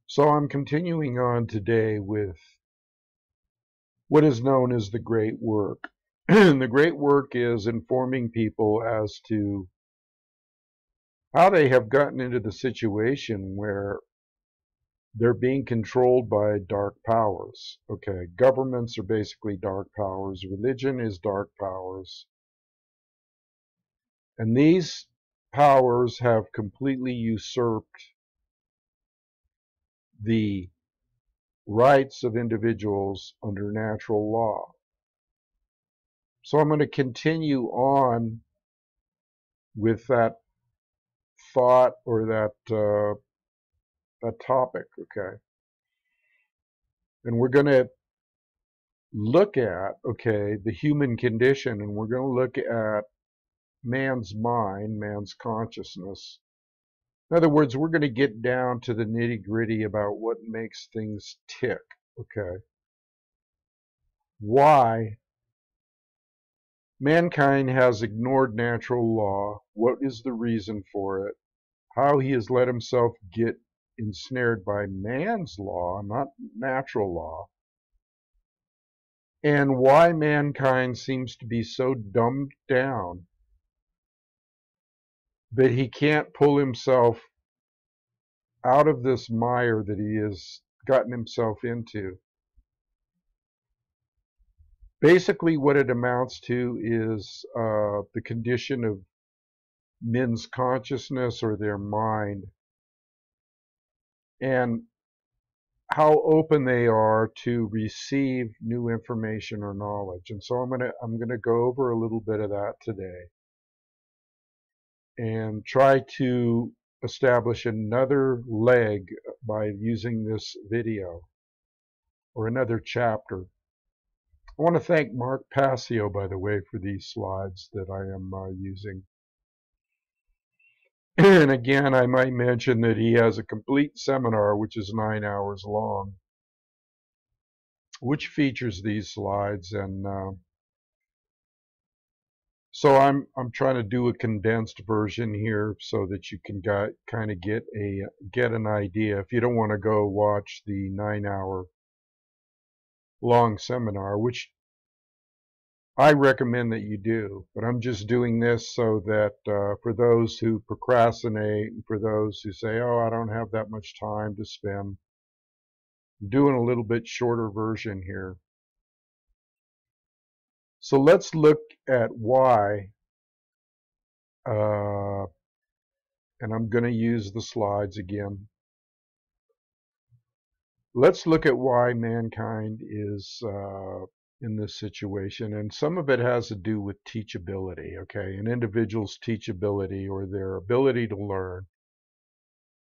So I'm continuing on today with what is known as the great work. The great work is informing people as to how they have gotten into the situation where they're being controlled by dark powers. Okay, governments are basically dark powers, religion is dark powers, and these powers have completely usurped the rights of individuals under natural law. So I'm going to continue on with that thought or that topic, okay? And we're going to look at, okay, the human condition, and we're going to look at man's mind, man's consciousness. In other words, we're going to get down to the nitty-gritty about what makes things tick, okay? Why mankind has ignored natural law, what is the reason for it, how he has let himself get ensnared by man's law, not natural law, and why mankind seems to be so dumbed down that he can't pull himself out of this mire that he has gotten himself into. Basically, what it amounts to is the condition of men's consciousness or their mind, and how open they are to receive new information or knowledge. And so I'm gonna go over a little bit of that today and try to establish another leg by using this video or another chapter. I want to thank Mark Passio, by the way, for these slides that I am using. And again, I might mention that he has a complete seminar, which is 9 hours long, which features these slides. And so I'm trying to do a condensed version here so that you can kind of get an idea. If you don't want to go watch the 9 hour long seminar, which I recommend that you do, but I'm just doing this so that for those who procrastinate and for those who say, oh, I don't have that much time to spend, I'm doing a little bit shorter version here. So let's look at why, and I'm going to use the slides again. Let's look at why mankind is in this situation, and some of it has to do with teachability, okay? An individual's teachability or their ability to learn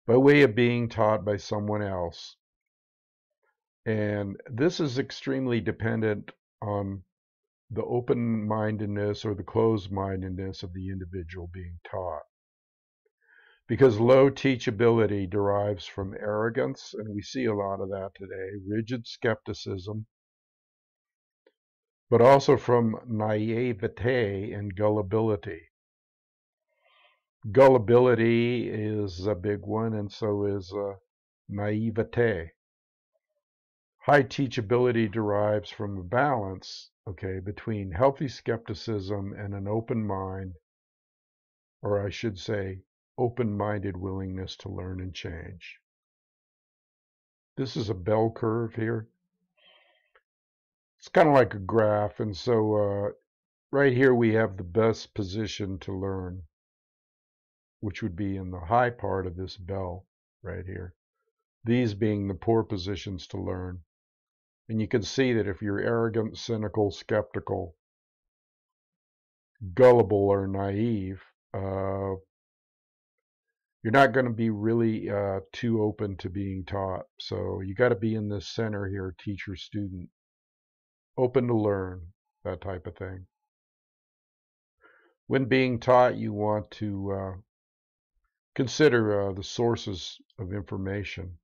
by way of being taught by someone else. And this is extremely dependent on the open-mindedness or the closed-mindedness of the individual being taught. Because low teachability derives from arrogance, and we see a lot of that today, rigid skepticism, but also from naivete and gullibility. Gullibility is a big one, and so is naivete. High teachability derives from a balance, okay, between healthy skepticism and an open mind, or I should say, open-minded willingness to learn and change. This is a bell curve here. It's kind of like a graph, and so right here we have the best position to learn, which would be in the high part of this bell right here. These being the poor positions to learn. And you can see that if you're arrogant, cynical, skeptical, gullible, or naive, you're not going to be really too open to being taught. So you got to be in this center here, teacher-student, open to learn, that type of thing. When being taught, you want to consider the sources of information.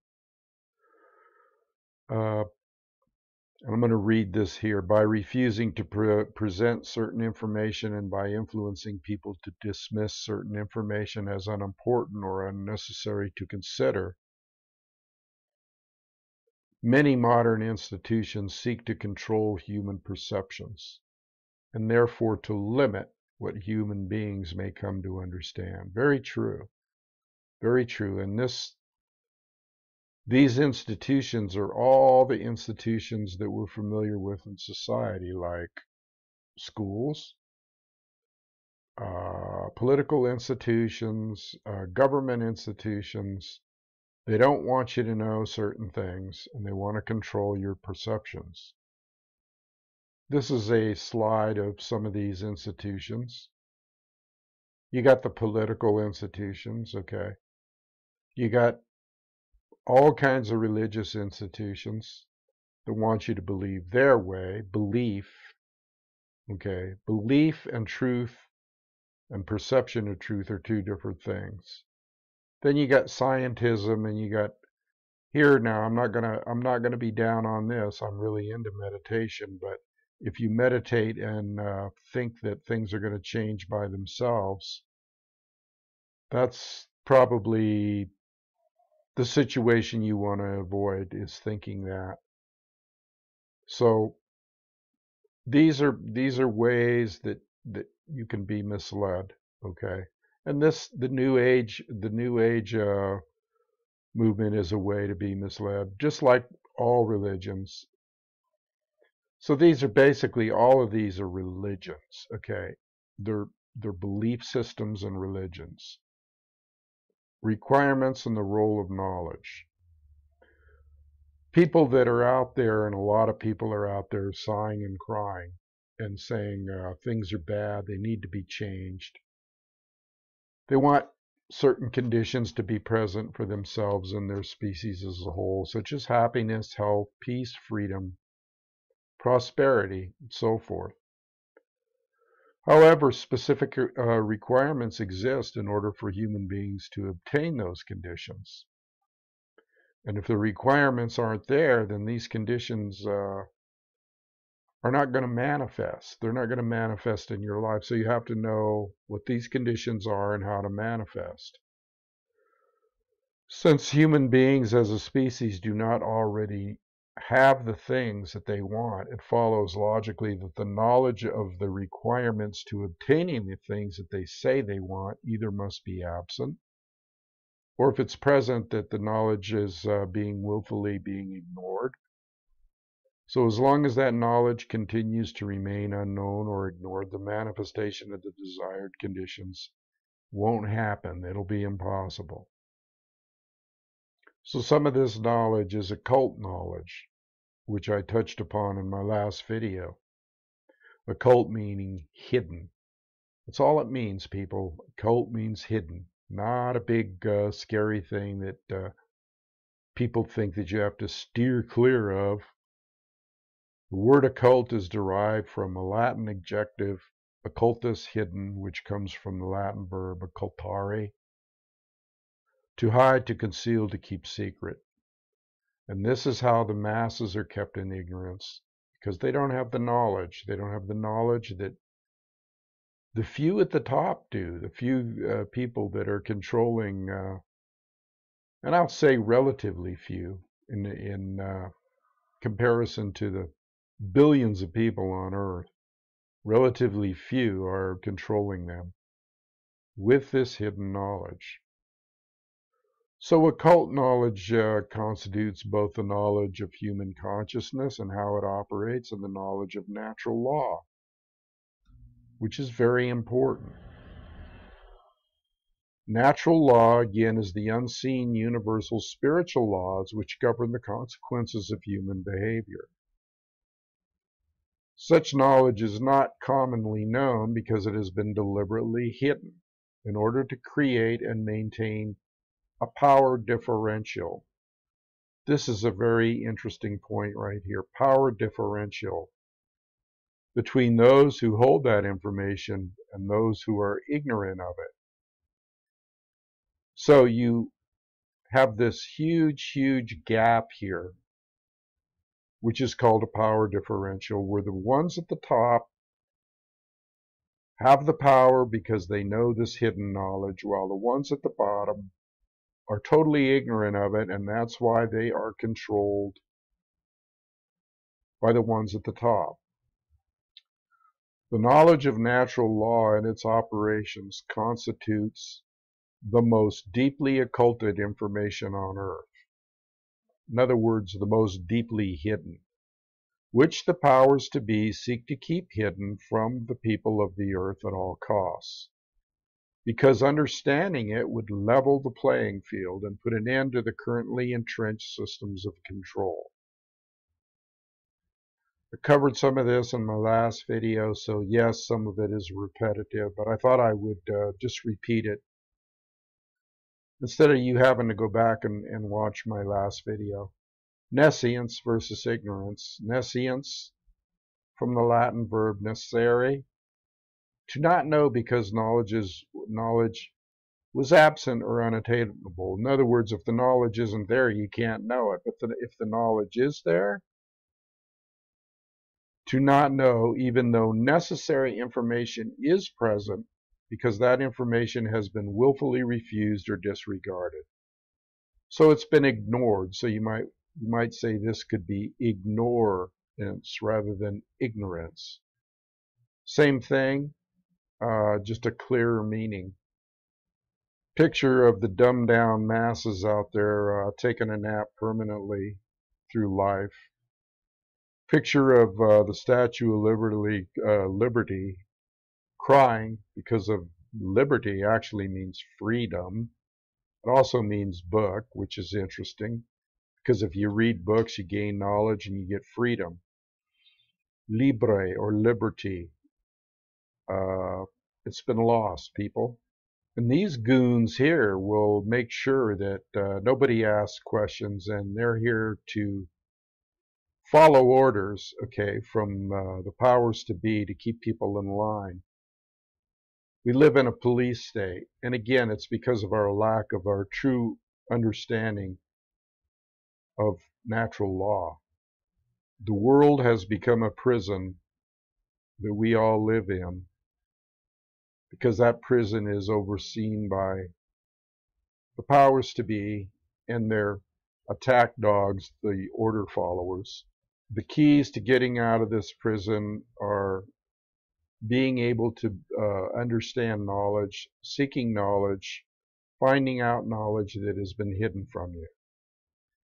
I'm going to read this here. By refusing to present certain information and by influencing people to dismiss certain information as unimportant or unnecessary to consider, Many modern institutions seek to control human perceptions and therefore to limit what human beings may come to understand. Very true. Very true. And these institutions are all the institutions that we're familiar with in society, like schools, political institutions, government institutions. They don't want you to know certain things, and they want to control your perceptions. This is a slide of some of these institutions. You got the political institutions, okay? You got all kinds of religious institutions that want you to believe their way. Belief, okay? Belief and truth and perception of truth are two different things. Then you got scientism, and you got here now. I'm not gonna be down on this. I'm really into meditation, but if you meditate and think that things are going to change by themselves, that's probably the situation you want to avoid, is thinking that. So these are ways that you can be misled, okay? And the new age movement is a way to be misled, just like all religions. So these are basically, all of these are religions, okay? They're belief systems and religions. Requirements and the role of knowledge. People that are out there, and a lot of people are out there sighing and crying and saying things are bad, they need to be changed. They want certain conditions to be present for themselves and their species as a whole, such as happiness, health, peace, freedom, prosperity, and so forth. However, specific requirements exist in order for human beings to obtain those conditions. And if the requirements aren't there, then these conditions are not going to manifest. They're not going to manifest in your life. So you have to know what these conditions are and how to manifest. Since human beings as a species do not already have the things that they want, it follows logically that the knowledge of the requirements to obtaining the things that they say they want either must be absent, or if it's present, that the knowledge is willfully being ignored. So as long as that knowledge continues to remain unknown or ignored, the manifestation of the desired conditions won't happen. It'll be impossible. So some of this knowledge is occult knowledge, which I touched upon in my last video. Occult meaning hidden. That's all it means, people. Occult means hidden. Not a big scary thing that people think that you have to steer clear of. The word occult is derived from a Latin adjective, occultus, hidden, which comes from the Latin verb occultare, to hide, to conceal, to keep secret. And this is how the masses are kept in ignorance, because they don't have the knowledge. They don't have the knowledge that the few at the top do, the few people that are controlling, and I'll say relatively few in comparison to the billions of people on Earth. Relatively few are controlling them with this hidden knowledge. So occult knowledge constitutes both the knowledge of human consciousness and how it operates, and the knowledge of natural law, which is very important. Natural law, again, is the unseen universal spiritual laws which govern the consequences of human behavior. Such knowledge is not commonly known because it has been deliberately hidden in order to create and maintain a power differential. This is a very interesting point right here. Power differential between those who hold that information and those who are ignorant of it. So you have this huge gap here, which is called a power differential, where the ones at the top have the power because they know this hidden knowledge, while the ones at the bottom are totally ignorant of it, and that's why they are controlled by the ones at the top. The knowledge of natural law and its operations constitutes the most deeply occulted information on earth. In other words, the most deeply hidden, which the powers to be seek to keep hidden from the people of the earth at all costs, because understanding it would level the playing field and put an end to the currently entrenched systems of control. I covered some of this in my last video, so yes, some of it is repetitive, but I thought I would just repeat it instead of you having to go back and watch my last video. Nescience versus ignorance. Nescience, from the Latin verb necessare, to not know because knowledge was absent or unattainable. In other words, if the knowledge isn't there, you can't know it. But if the knowledge is there, to not know, even though necessary information is present, because that information has been willfully refused or disregarded. So it's been ignored. So you might say this could be ignorance rather than ignorance. Same thing, just a clearer meaning. Picture of the dumbed down masses out there taking a nap permanently through life. Picture of the Statue of Liberty crying because of liberty actually means freedom. It also means book, which is interesting, because if you read books, you gain knowledge and you get freedom. Libre, or liberty. It's been lost, people. And these goons here will make sure that nobody asks questions, and they're here to follow orders, okay, from the powers to be to keep people in line. We live in a police state, and again, it's because of our lack of our true understanding of natural law. The world has become a prison that we all live in, because that prison is overseen by the powers to be and their attack dogs, the order followers. The keys to getting out of this prison are being able to understand knowledge, seeking knowledge, finding out knowledge that has been hidden from you.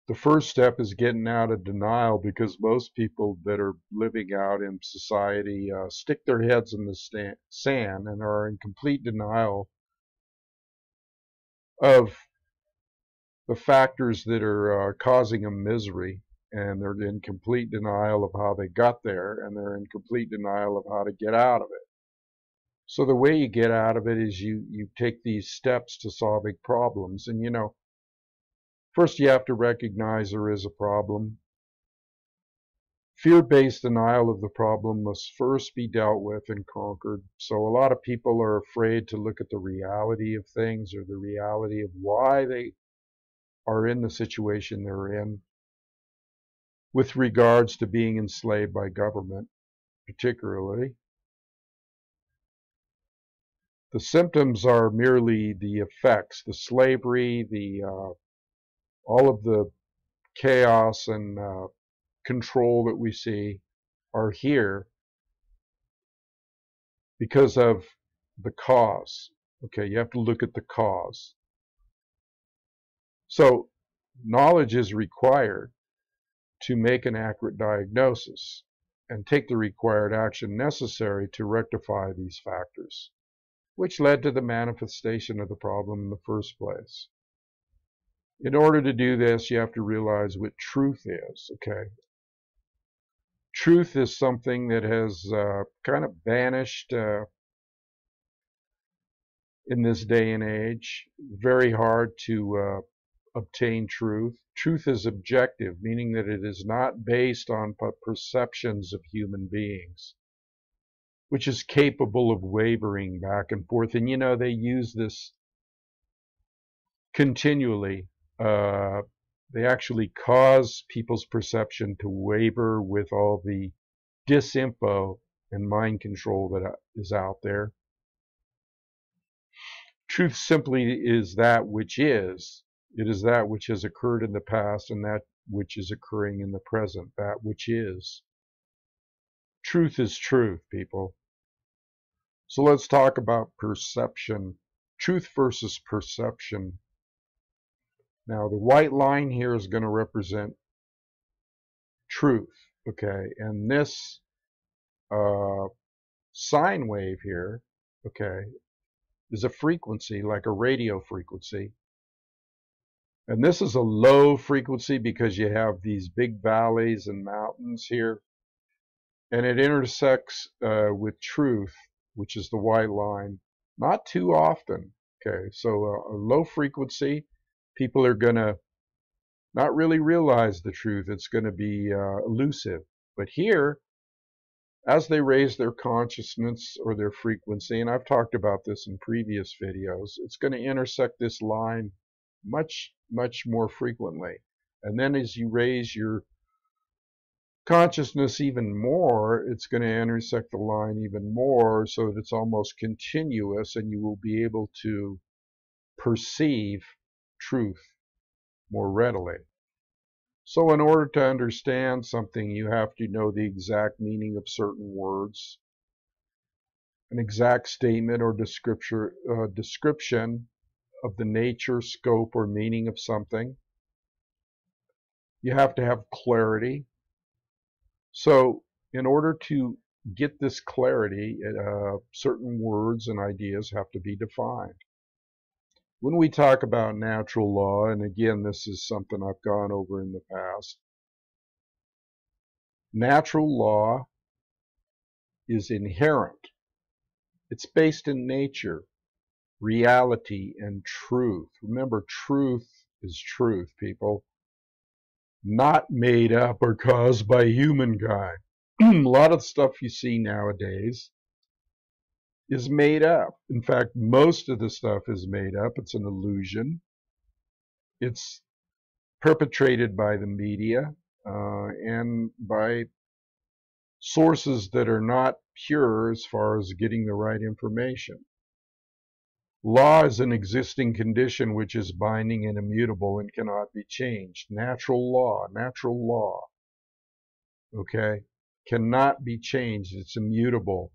The first step is getting out of denial, because most people that are living out in society stick their heads in the sand and are in complete denial of the factors that are causing them misery, and they're in complete denial of how they got there, and they're in complete denial of how to get out of it. So the way you get out of it is you take these steps to solving problems. And first you have to recognize there is a problem. Fear-based denial of the problem must first be dealt with and conquered. So a lot of people are afraid to look at the reality of things, or the reality of why they are in the situation they're in with regards to being enslaved by government, particularly. The symptoms are merely the effects, the slavery, all of the chaos and control that we see are here because of the cause. Okay, you have to look at the cause. So knowledge is required to make an accurate diagnosis and take the required action necessary to rectify these factors, which led to the manifestation of the problem in the first place. In order to do this, you have to realize what truth is, okay? Truth is something that has kind of vanished in this day and age. Very hard to obtain truth. Truth is objective, meaning that it is not based on perceptions of human beings, which is capable of wavering back and forth. And they use this continually. They actually cause people's perception to waver with all the disinfo and mind control that is out there. Truth simply is that which is. It is that which has occurred in the past and that which is occurring in the present, that which is. Truth is truth, people. So let's talk about perception. Truth versus perception. Now, the white line here is going to represent truth, okay? And this sine wave here, okay, is a frequency, like a radio frequency. And this is a low frequency because you have these big valleys and mountains here. And it intersects with truth, which is the white line, not too often. Okay, so a low frequency, people are going to not really realize the truth. It's going to be elusive. But here, as they raise their consciousness or their frequency, and I've talked about this in previous videos, it's going to intersect this line much, much more frequently. And then as you raise your consciousness even more, it's going to intersect the line even more so that it's almost continuous, and you will be able to perceive truth more readily. So in order to understand something, you have to know the exact meaning of certain words, an exact statement or description of the nature, scope, or meaning of something. You have to have clarity. So in order to get this clarity, certain words and ideas have to be defined. When we talk about natural law, and again, this is something I've gone over in the past, natural law is inherent. It's based in nature, reality, and truth. Remember, truth is truth, people. Not made up or caused by humankind. A lot of stuff you see nowadays is made up. In fact, most of the stuff is made up. It's an illusion. It's perpetrated by the media and by sources that are not pure as far as getting the right information. Law is an existing condition which is binding and immutable and cannot be changed. Natural law, okay, cannot be changed. It's immutable.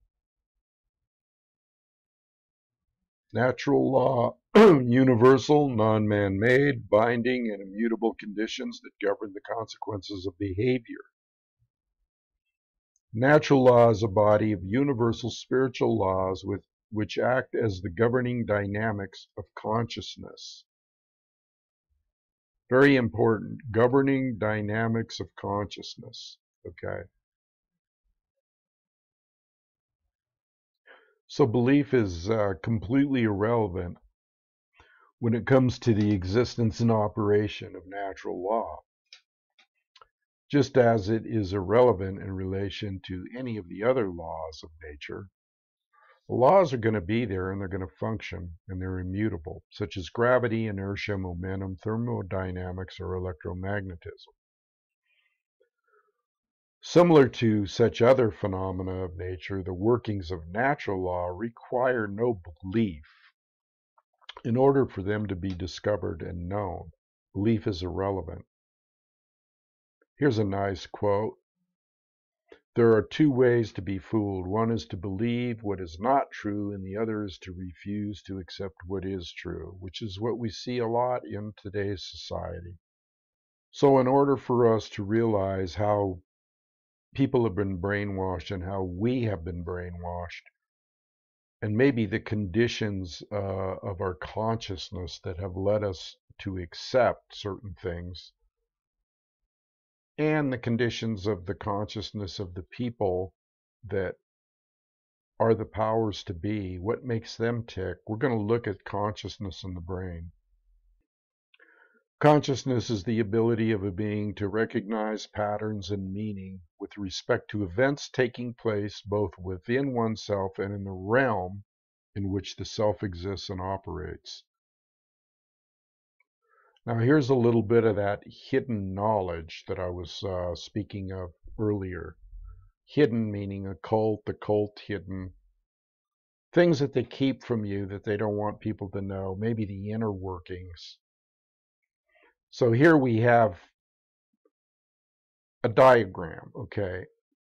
Natural law, universal, non-man-made, binding, and immutable conditions that govern the consequences of behavior. Natural law is a body of universal spiritual laws which act as the governing dynamics of consciousness. Very important, governing dynamics of consciousness, okay? So belief is completely irrelevant when it comes to the existence and operation of natural law, just as it is irrelevant in relation to any of the other laws of nature. The laws are going to be there and they're going to function, and they're immutable, such as gravity, inertia, momentum, thermodynamics, or electromagnetism. Similar to such other phenomena of nature, the workings of natural law require no belief in order for them to be discovered and known. Belief is irrelevant. Here's a nice quote. There are two ways to be fooled. One is to believe what is not true, and the other is to refuse to accept what is true, which is what we see a lot in today's society. So in order for us to realize how people have been brainwashed and how we have been brainwashed, and maybe the conditions of our consciousness that have led us to accept certain things, and the conditions of the consciousness of the people that are the powers to be, what makes them tick, we're going to look at consciousness in the brain. Consciousness is the ability of a being to recognize patterns and meaning with respect to events taking place both within oneself and in the realm in which the self exists and operates. Now here's a little bit of that hidden knowledge that I was speaking of earlier. Hidden meaning occult, hidden. Things that they keep from you that they don't want people to know, maybe the inner workings. So here we have a diagram, okay?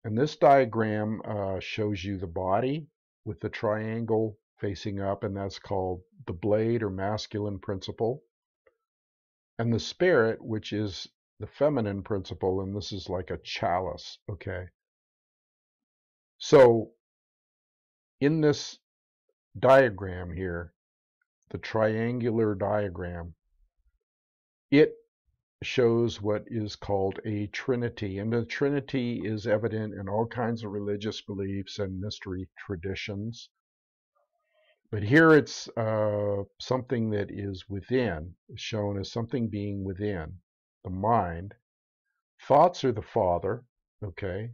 And this diagram shows you the body with the triangle facing up, and that's called the blade or masculine principle. And the spirit, which is the feminine principle, and this is like a chalice, okay? So in this diagram here, the triangular diagram, it shows what is called a trinity. And the trinity is evident in all kinds of religious beliefs and mystery traditions. But here it's something that is within, shown as something being within the mind. Thoughts are the father, okay?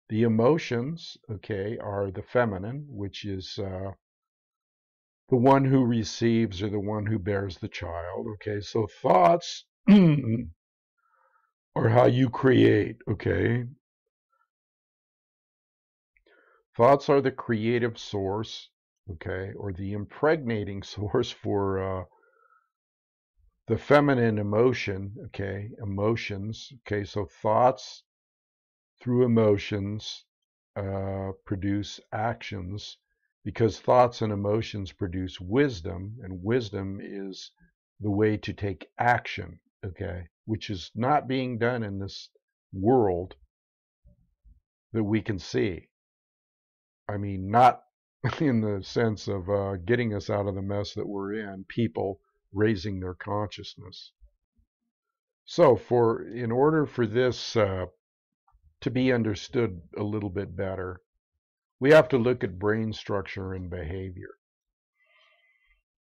The emotions, okay, are the feminine, which is the one who receives or the one who bears the child, okay? So thoughts are how you create, okay? Thoughts are the creative source, okay, or the impregnating source for the feminine emotion, okay, emotions, okay, so thoughts through emotions produce actions, because thoughts and emotions produce wisdom, and wisdom is the way to take action, okay, which is not being done in this world that we can see. I mean, not in the sense of getting us out of the mess that we're in, people raising their consciousness. So in order for this to be understood a little bit better, we have to look at brain structure and behavior.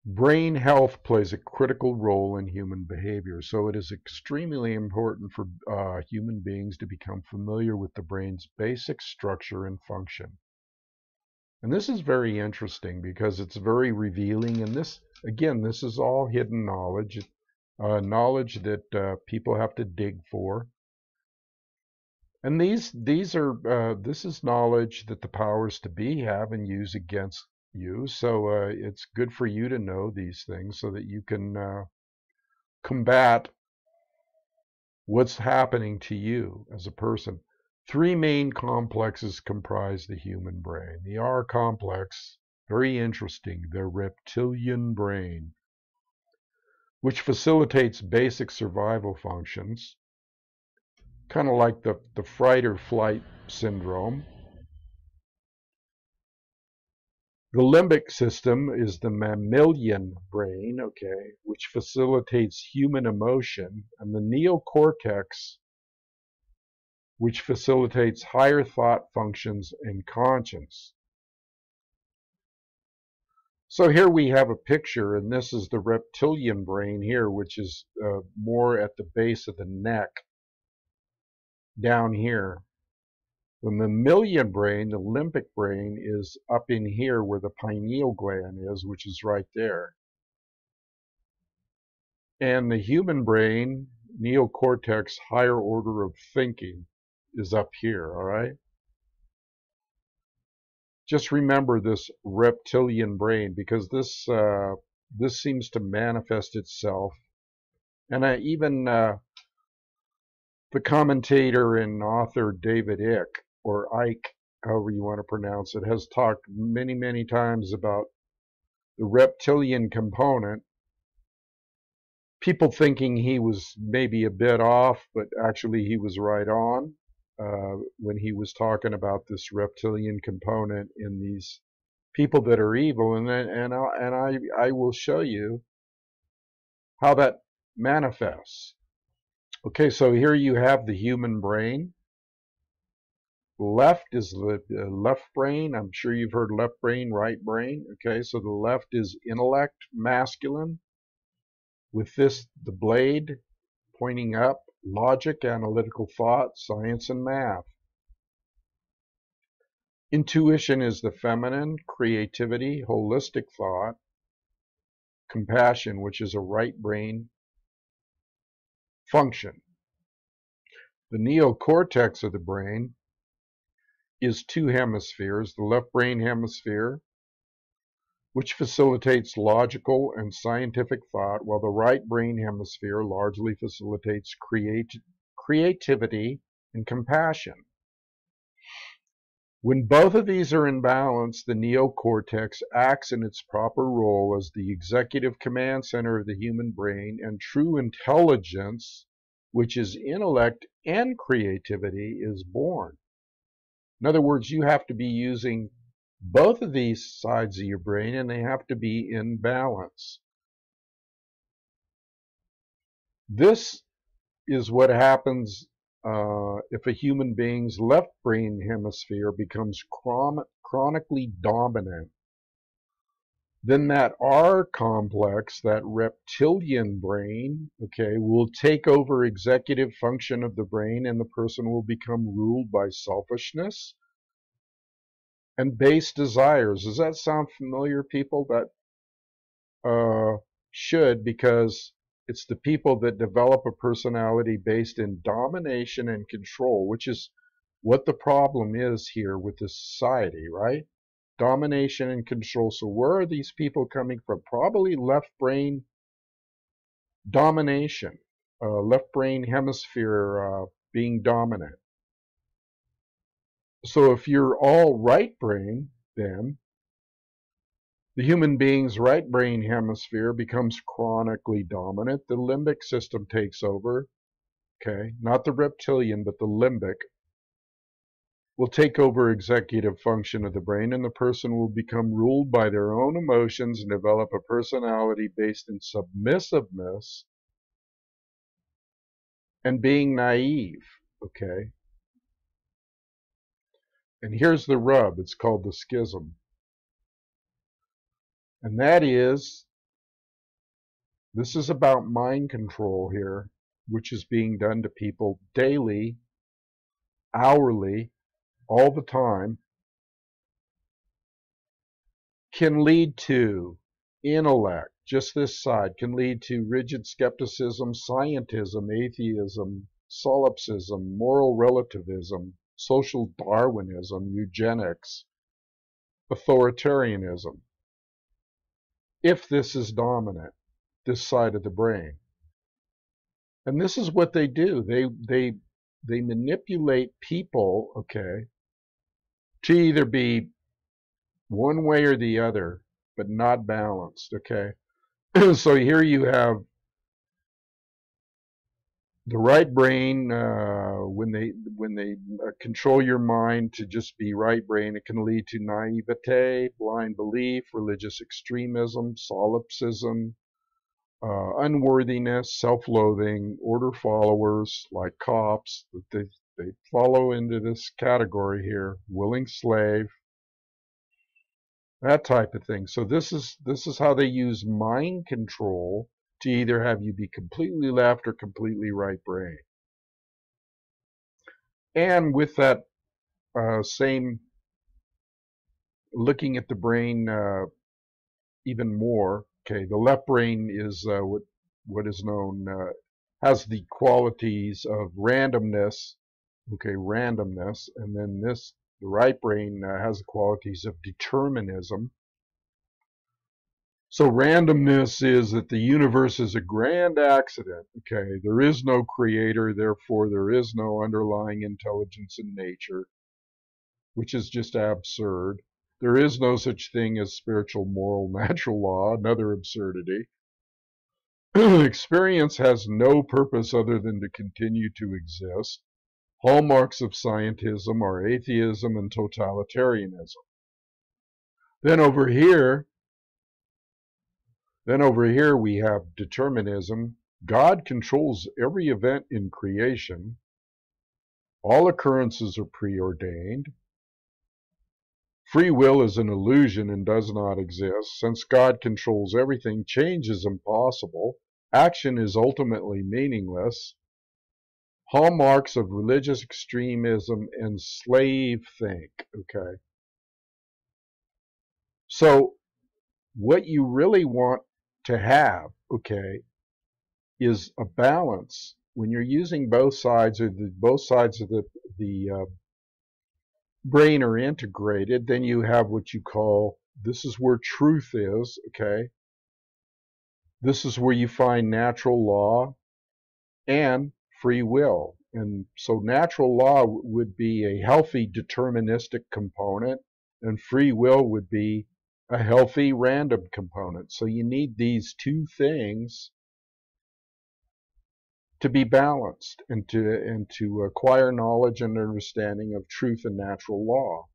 Brain health plays a critical role in human behavior, so it is extremely important for human beings to become familiar with the brain's basic structure and function. And this is very interesting because it's very revealing, and this, again, this is all hidden knowledge, knowledge that people have to dig for. And this is knowledge that the powers to be have and use against you. So it's good for you to know these things so that you can combat what's happening to you as a person. Three main complexes comprise the human brain. The R complex, very interesting, the reptilian brain, which facilitates basic survival functions, kind of like the fight or flight syndrome. The limbic system is the mammalian brain, okay, which facilitates human emotion, and the neocortex, which facilitates higher thought functions and conscience. So here we have a picture, and this is the reptilian brain here, which is more at the base of the neck, down here. The mammalian brain, the limbic brain, is up in here where the pineal gland is, which is right there. And the human brain, neocortex, higher order of thinking, is up here, all right? Just remember this reptilian brain, because this seems to manifest itself. And even the commentator and author David Icke, or Ike, however you want to pronounce it, has talked many, many times about the reptilian component. People thinking he was maybe a bit off, but actually he was right on when he was talking about this reptilian component in these people that are evil. And I will show you how that manifests. Okay, so here you have the human brain. Left is the left brain. I'm sure you've heard left brain, right brain. Okay, so the left is intellect, masculine. With this, the blade pointing up, logic, analytical thought, science, and math. Intuition is the feminine, creativity, holistic thought, compassion, which is a right brain function. The neocortex of the brain is two hemispheres, the left brain hemisphere, which facilitates logical and scientific thought, while the right brain hemisphere largely facilitates creativity and compassion. When both of these are in balance, the neocortex acts in its proper role as the executive command center of the human brain, and true intelligence, which is intellect and creativity, is born. In other words, you have to be using both of these sides of your brain, and they have to be in balance. This is what happens if a human being's left brain hemisphere becomes chronically dominant. Then that R complex, that reptilian brain, okay, will take over executive function of the brain, and the person will become ruled by selfishness and base desires. Does that sound familiar, people? That should, because it's the people that develop a personality based in domination and control, which is what the problem is here with this society, right? Domination and control. So where are these people coming from? Probably left brain domination, left brain hemisphere being dominant. So if you're all right brain, then the human being's right brain hemisphere becomes chronically dominant. The limbic system takes over, okay? Not the reptilian, but the limbic will take over executive function of the brain, and the person will become ruled by their own emotions and develop a personality based in submissiveness and being naive, okay? And here's the rub. It's called the schism. And that is, this is about mind control here, which is being done to people daily, hourly, all the time, can lead to intellect, just this side, can lead to rigid skepticism, scientism, atheism, solipsism, moral relativism, social Darwinism, eugenics, authoritarianism, if this is dominant, this side of the brain. And this is what they do. They manipulate people, okay, to either be one way or the other, but not balanced, okay? So here you have the right brain, when they control your mind to just be right brain, it can lead to naivete, blind belief, religious extremism, solipsism, unworthiness, self-loathing, order followers like cops. They follow into this category here, willing slave, that type of thing. So this is how they use mind control to either have you be completely left or completely right brain. And with that same looking at the brain even more, okay, the left brain is what is known, has the qualities of randomness, okay, randomness, and then the right brain has the qualities of determinism. So randomness is that the universe is a grand accident, okay? There is no creator, therefore there is no underlying intelligence in nature, which is just absurd. There is no such thing as spiritual, moral, natural law, another absurdity. Experience has no purpose other than to continue to exist. Hallmarks of scientism are atheism and totalitarianism. Then over here we have determinism. God controls every event in creation. All occurrences are preordained. Free will is an illusion and does not exist. Since God controls everything, change is impossible. Action is ultimately meaningless. Hallmarks of religious extremism and slave think, okay? So what you really want to have, okay, is a balance. When you're using both sides, or both sides of the brain are integrated, then you have what you call, this is where truth is, okay? This is where you find natural law and free will. And so natural law would be a healthy deterministic component, and free will would be a healthy random component. So you need these two things to be balanced and to acquire knowledge and understanding of truth and natural law.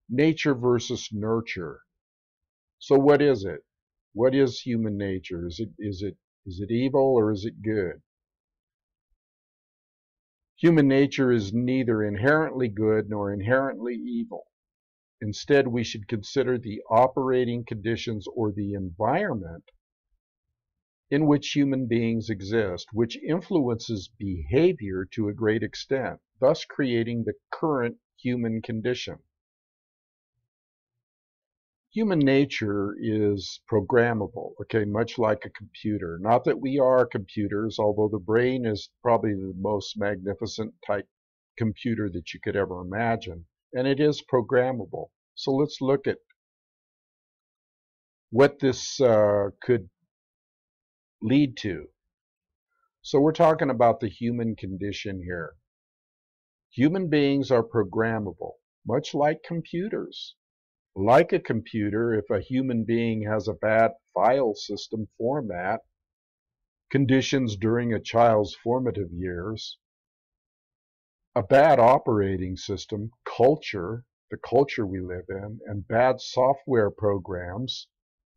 Nature versus nurture. So what is it? What is human nature? Is it evil or is it good? Human nature is neither inherently good nor inherently evil. Instead, we should consider the operating conditions or the environment in which human beings exist, which influences behavior to a great extent, thus creating the current human condition. Human nature is programmable, okay, much like a computer. Not that we are computers, although the brain is probably the most magnificent type computer that you could ever imagine, and it is programmable. So let's look at what this could lead to. So we're talking about the human condition here. Human beings are programmable, much like computers. Like a computer, if a human being has a bad file system format, conditions during a child's formative years, a bad operating system, culture, the culture we live in, and bad software programs,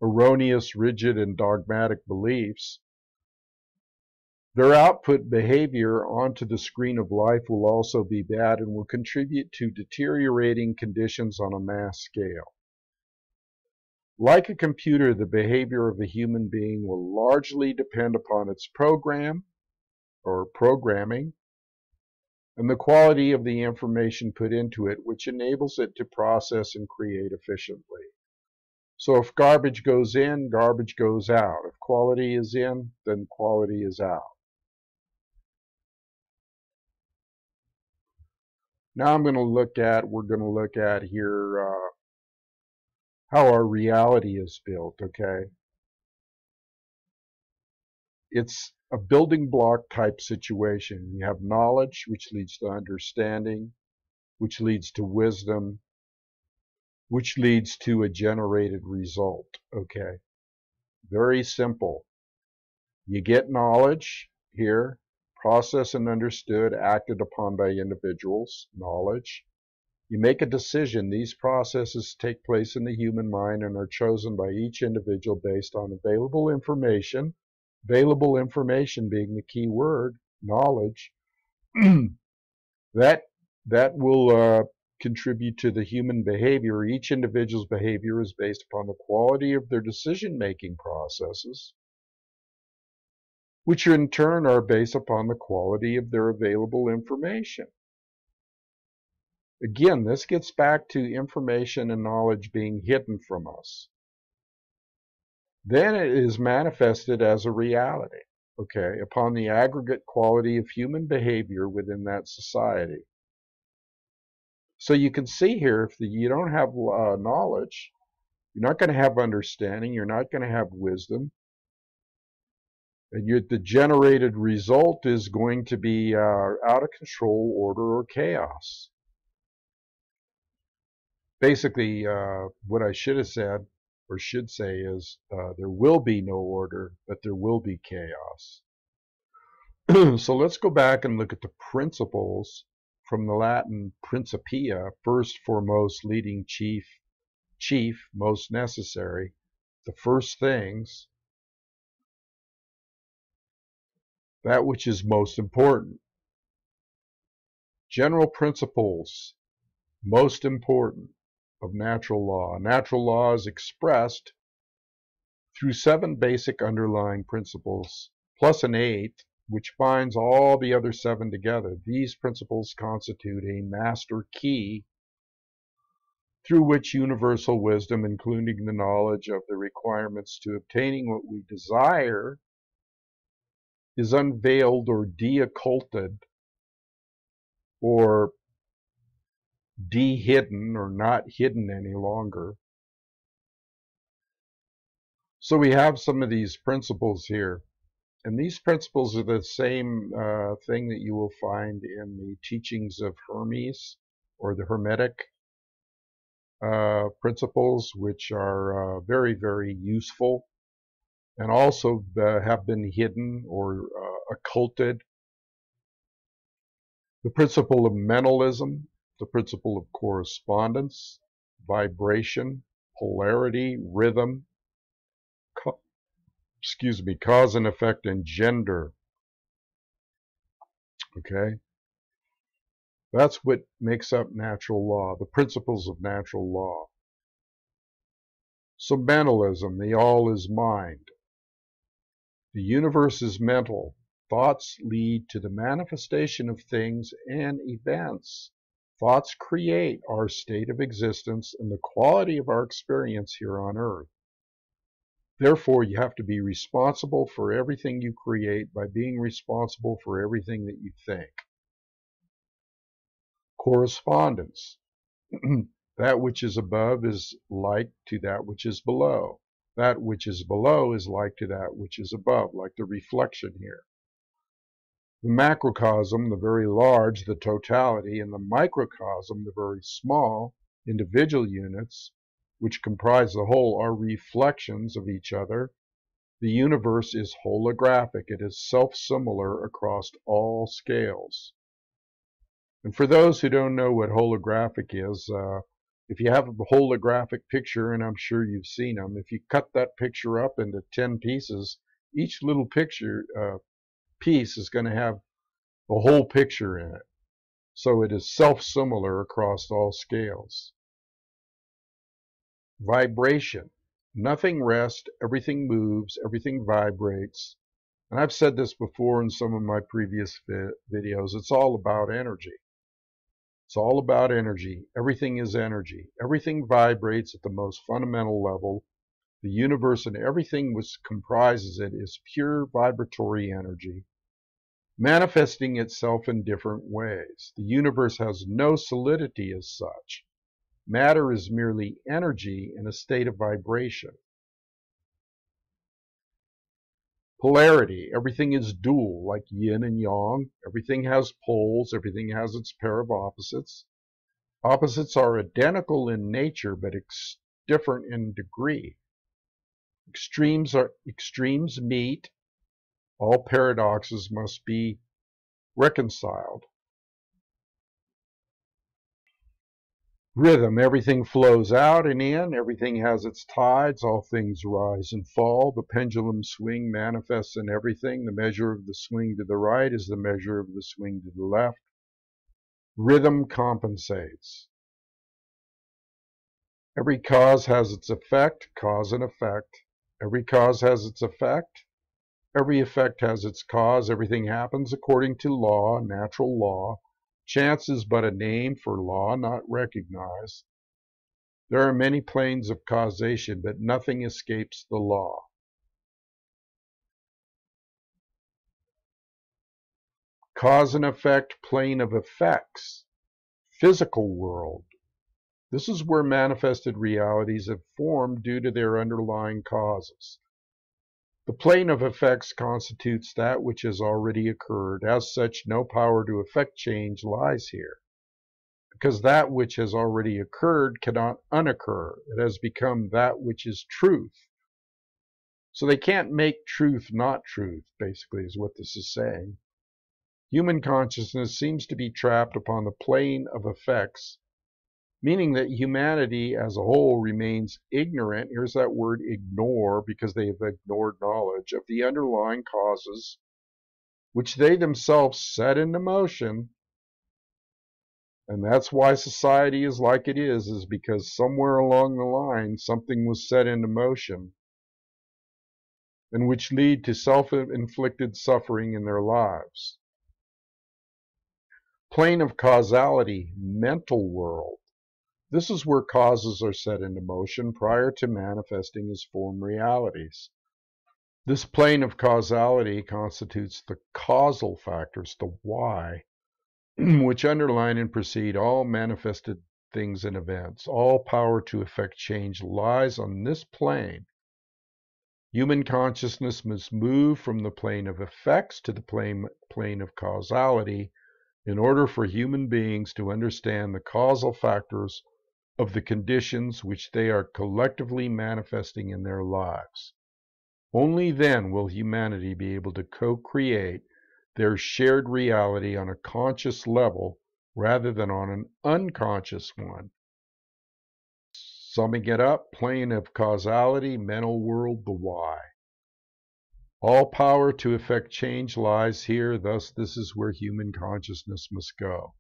erroneous, rigid, and dogmatic beliefs, their output behavior onto the screen of life will also be bad and will contribute to deteriorating conditions on a mass scale. Like a computer, the behavior of a human being will largely depend upon its program or programming and the quality of the information put into it, which enables it to process and create efficiently. So if garbage goes in, garbage goes out. If quality is in, then quality is out. Now we're going to look at here how our reality is built, okay? It's a building block type situation. You have knowledge, which leads to understanding, which leads to wisdom, which leads to a generated result, okay? Very simple. You get knowledge here, processed and understood, acted upon by individuals, knowledge. You make a decision. These processes take place in the human mind and are chosen by each individual based on available information being the key word, knowledge, that will contribute to the human behavior. Each individual's behavior is based upon the quality of their decision-making processes, which in turn are based upon the quality of their available information. Again, this gets back to information and knowledge being hidden from us. Then it is manifested as a reality, okay, upon the aggregate quality of human behavior within that society. So you can see here, if you don't have knowledge, you're not going to have understanding, you're not going to have wisdom, and the generated result is going to be out of control, order, or chaos. Basically, what I should have said, or should say, is there will be no order, but there will be chaos. So let's go back and look at the principles from the Latin principia, first, foremost, leading, chief, most necessary, the first things, that which is most important. General principles, most important, of natural law. Natural law is expressed through 7 basic underlying principles, plus an 8th, which binds all the other 7 together. These principles constitute a master key through which universal wisdom, including the knowledge of the requirements to obtaining what we desire, is unveiled or de-occulted or de-hidden or not hidden any longer. So we have some of these principles here. And these principles are the same thing that you will find in the teachings of Hermes, or the Hermetic principles, which are very, very useful, and also have been hidden or occulted. The principle of mentalism, the principle of correspondence, vibration, polarity, rhythm, cause and effect, and gender. Okay? That's what makes up natural law, the principles of natural law. So mentalism, the all is mind. The universe is mental. Thoughts lead to the manifestation of things and events. Thoughts create our state of existence and the quality of our experience here on Earth. Therefore, you have to be responsible for everything you create by being responsible for everything that you think. Correspondence. That which is above is like to that which is below. That which is below is like to that which is above, like the reflection here. The macrocosm, the very large, the totality, and the microcosm, the very small, individual units, which comprise the whole, are reflections of each other. The universe is holographic. It is self-similar across all scales. And for those who don't know what holographic is, if you have a holographic picture, and I'm sure you've seen them, if you cut that picture up into 10 pieces, each little picture piece is going to have the whole picture in it. So it is self-similar across all scales. Vibration. Nothing rests, everything moves, everything vibrates. And I've said this before in some of my previous videos. It's all about energy. It's all about energy. Everything is energy. Everything vibrates at the most fundamental level. The universe and everything which comprises it is pure vibratory energy, manifesting itself in different ways. The universe has no solidity as such. Matter is merely energy in a state of vibration. Polarity. Everything is dual, like yin and yang. Everything has poles. Everything has its pair of opposites. Opposites are identical in nature, but different in degree. Extremes meet. All paradoxes must be reconciled. Rhythm. Everything flows out and in. Everything has its tides. All things rise and fall. The pendulum swing manifests in everything. The measure of the swing to the right is the measure of the swing to the left. Rhythm compensates. Every cause has its effect, cause and effect. Every cause has its effect. Every effect has its cause. Everything happens according to law, natural law. Chance is but a name for law not recognized. There are many planes of causation, but nothing escapes the law. Cause and effect, plane of effects. Physical world. This is where manifested realities have formed due to their underlying causes. The plane of effects constitutes that which has already occurred. As such, no power to effect change lies here, because that which has already occurred cannot unoccur. It has become that which is truth. So they can't make truth not truth, basically, is what this is saying. Human consciousness seems to be trapped upon the plane of effects, meaning that humanity as a whole remains ignorant, here's that word ignore, because they have ignored knowledge of the underlying causes which they themselves set into motion. And that's why society is like it is because somewhere along the line something was set into motion, and which lead to self-inflicted suffering in their lives. Plane of causality, mental world. This is where causes are set into motion prior to manifesting as form realities. This plane of causality constitutes the causal factors, the why, which underline and precede all manifested things and events. All power to effect change lies on this plane. Human consciousness must move from the plane of effects to the plane of causality in order for human beings to understand the causal factors of the conditions which they are collectively manifesting in their lives. Only then will humanity be able to co-create their shared reality on a conscious level rather than on an unconscious one. Summing it up, plane of causality, mental world, the why. All power to effect change lies here, thus this is where human consciousness must go.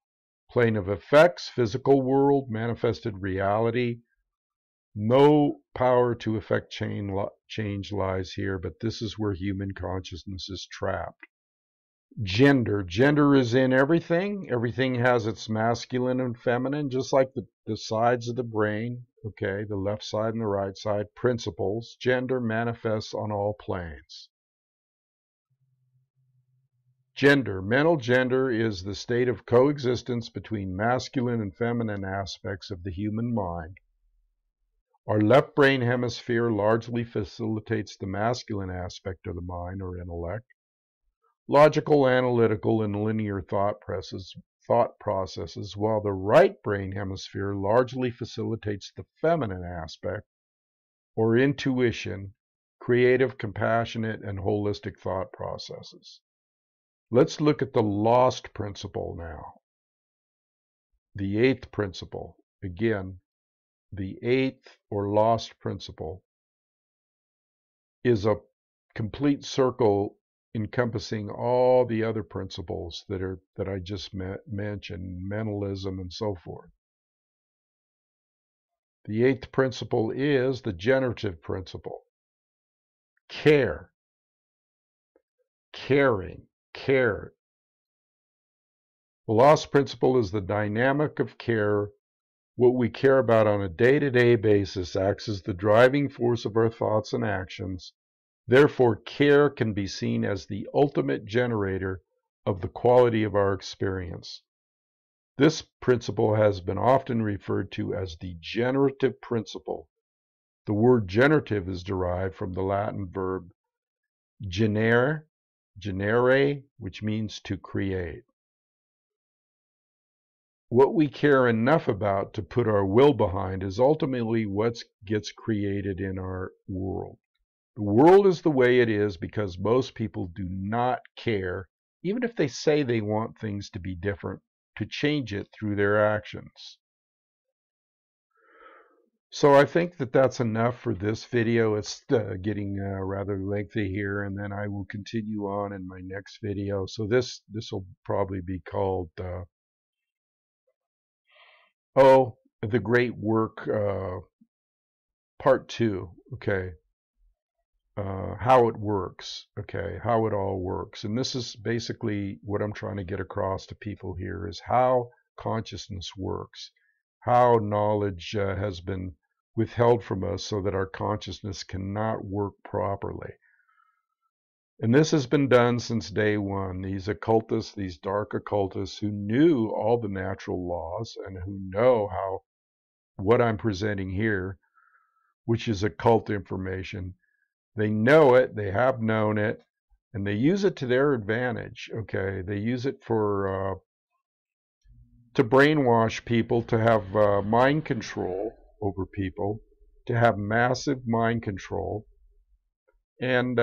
Plane of effects, physical world, manifested reality. No power to effect change lies here, but this is where human consciousness is trapped. Gender. Gender is in everything. Everything has its masculine and feminine, just like the sides of the brain, okay, the left side and the right side. Principles. Gender manifests on all planes. Gender. Mental gender is the state of coexistence between masculine and feminine aspects of the human mind. Our left brain hemisphere largely facilitates the masculine aspect of the mind or intellect. Logical, analytical, and linear thought processes, while the right brain hemisphere largely facilitates the feminine aspect, or intuition, creative, compassionate, and holistic thought processes. Let's look at the lost principle now. The eighth principle. Again, the eighth or lost principle is a complete circle encompassing all the other principles that I just mentioned, mentalism and so forth. The eighth principle is the generative principle. Care. Caring. Care. The lost principle is the dynamic of care. What we care about on a day-to-day basis acts as the driving force of our thoughts and actions. Therefore, care can be seen as the ultimate generator of the quality of our experience. This principle has been often referred to as the generative principle. The word generative is derived from the Latin verb generare, which means to create. What we care enough about to put our will behind is ultimately what gets created in our world. The world is the way it is because most people do not care, even if they say they want things to be different, to change it through their actions. So I think that that's enough for this video. It's getting rather lengthy here, and then I will continue on in my next video. So this will probably be called the Great Work Part 2. Okay. How it works, okay, how it all works. And this is basically what I'm trying to get across to people here, is how consciousness works, how knowledge has been withheld from us so that our consciousness cannot work properly. And this has been done since day one. These occultists, these dark occultists who knew all the natural laws and who know how what I'm presenting here, which is occult information, they know it, they have known it, and they use it to their advantage, okay? They use it for to brainwash people, to have mind control over people, to have massive mind control. And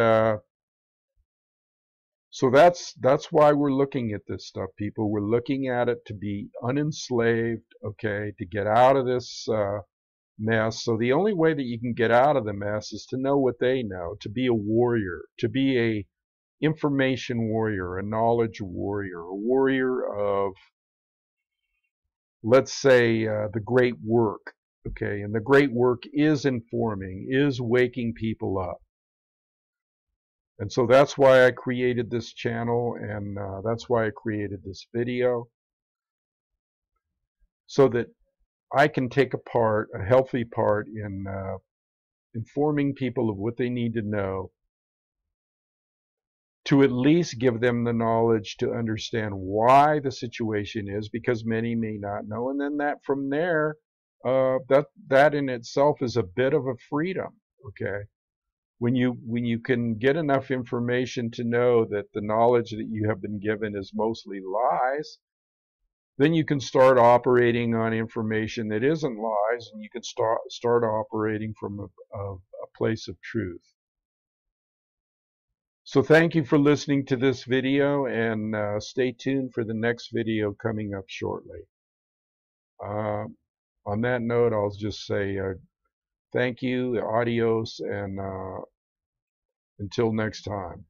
so that's why we're looking at this stuff, people. We're looking at it to be unenslaved, okay, to get out of this mess. So the only way that you can get out of the mess is to know what they know, to be a warrior, to be a information warrior, a knowledge warrior, a warrior of, let's say, the great work. Okay, and the great work is informing, is waking people up. And so that's why I created this channel, and that's why I created this video, so that I can take a healthy part in informing people of what they need to know, to at least give them the knowledge to understand why the situation is, because many may not know. And then that from there, that in itself is a bit of a freedom, okay? When you can get enough information to know that the knowledge that you have been given is mostly lies, then you can start operating on information that isn't lies, and you can start operating from a place of truth. So thank you for listening to this video, and stay tuned for the next video coming up shortly. On that note, I'll just say thank you, adios, and until next time.